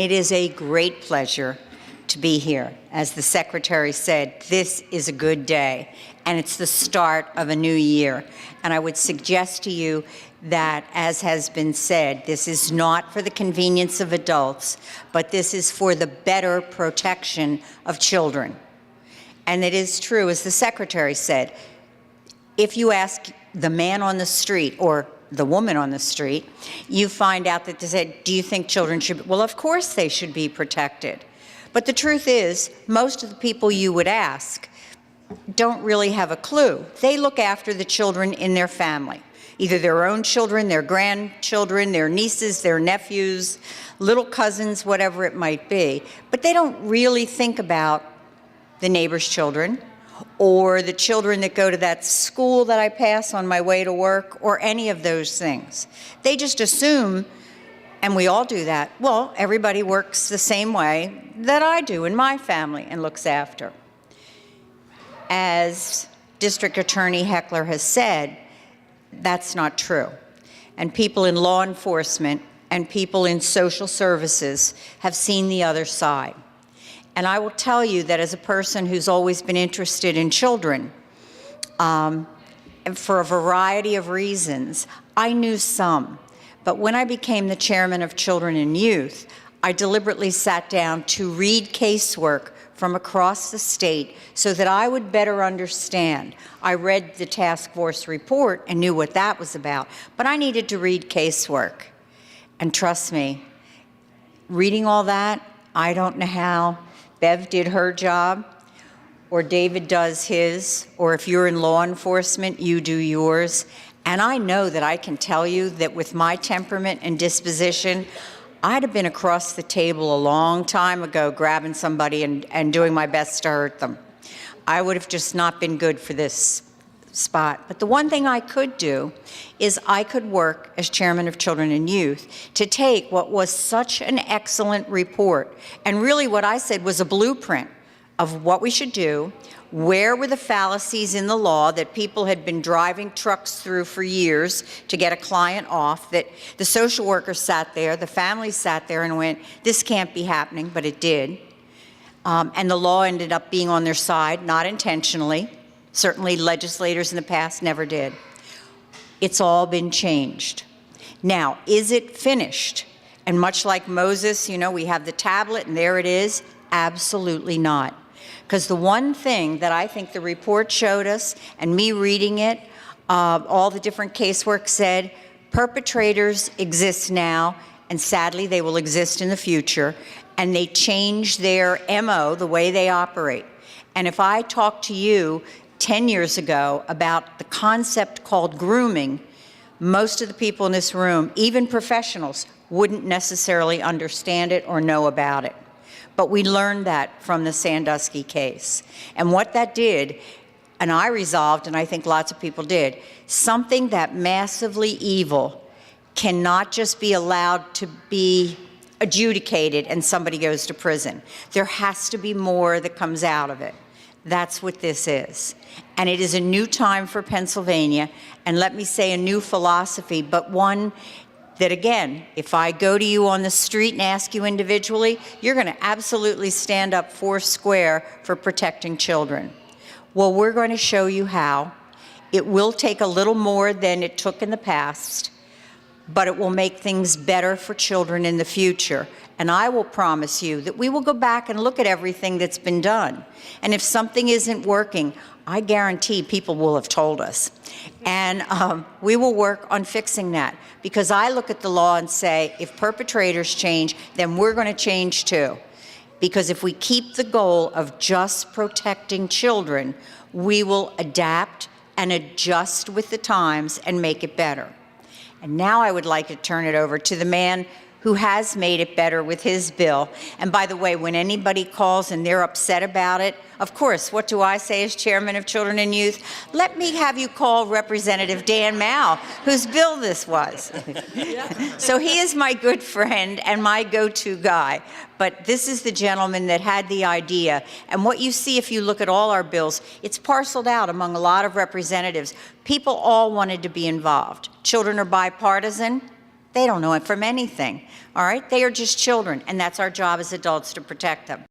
It is a great pleasure to be here. As the Secretary said, this is a good day, and it's the start of a new year. And I would suggest to you that, as has been said, this is not for the convenience of adults, but this is for the better protection of children. And it is true, as the Secretary said, if you ask the man on the street or the woman on the street, you find out that they said, do you think children should be? Well, of course they should be protected. But the truth is, most of the people you would ask don't really have a clue. They look after the children in their family, either their own children, their grandchildren, their nieces, their nephews, little cousins, whatever it might be. But they don't really think about the neighbor's children, or the children that go to that school that I pass on my way to work, or any of those things. They just assume, and we all do that, well, everybody works the same way that I do in my family and looks after. As District Attorney Heckler has said, that's not true. And people in law enforcement and people in social services have seen the other side. And I will tell you that as a person who's always been interested in children, for a variety of reasons, I knew some. But when I became the chairman of Children and Youth, I deliberately sat down to read casework from across the state so that I would better understand. I read the task force report and knew what that was about, but I needed to read casework. And trust me, reading all that, I don't know how Bev did her job, or David does his, or if you're in law enforcement, you do yours. And I know that I can tell you that with my temperament and disposition, I'd have been across the table a long time ago grabbing somebody and doing my best to hurt them. I would have just not been good for this spot. But the one thing I could do is I could work as chairman of Children and Youth to take what was such an excellent report, and really what I said was a blueprint of what we should do, where were the fallacies in the law that people had been driving trucks through for years to get a client off, that the social worker sat there, the family sat there and went, this can't be happening, but it did. And the law ended up being on their side, not intentionally. Certainly legislators in the past never did. It's all been changed. Now, is it finished? And much like Moses, you know, we have the tablet and there it is. Absolutely not. Because the one thing that I think the report showed us, and me reading it, all the different casework said, perpetrators exist now, and sadly they will exist in the future, and they change their MO, the way they operate. And if I talk to you 10 years ago about the concept called grooming, most of the people in this room, even professionals, wouldn't necessarily understand it or know about it. But we learned that from the Sandusky case. And what that did, and I resolved, and I think lots of people did, something that massively evil cannot just be allowed to be adjudicated and somebody goes to prison. There has to be more that comes out of it. That's what this is. And it is a new time for Pennsylvania, and let me say a new philosophy, but one that, again, if I go to you on the street and ask you individually, you're going to absolutely stand up foursquare for protecting children. Well, we're going to show you how. It will take a little more than it took in the past, but it will make things better for children in the future. And I will promise you that we will go back and look at everything that's been done. And if something isn't working, I guarantee people will have told us. And we will work on fixing that. Because I look at the law and say, if perpetrators change, then we're going to change too. Because if we keep the goal of just protecting children, we will adapt and adjust with the times and make it better. And now I would like to turn it over to the man who has made it better with his bill. And by the way, when anybody calls and they're upset about it, of course, what do I say as chairman of Children and Youth? Let me have you call Representative Dan Mao, whose bill this was. So he is my good friend and my go-to guy. But this is the gentleman that had the idea. And what you see if you look at all our bills, it's parceled out among a lot of representatives. People all wanted to be involved. Children are bipartisan. They don't know it from anything, all right? They are just children, and that's our job as adults to protect them.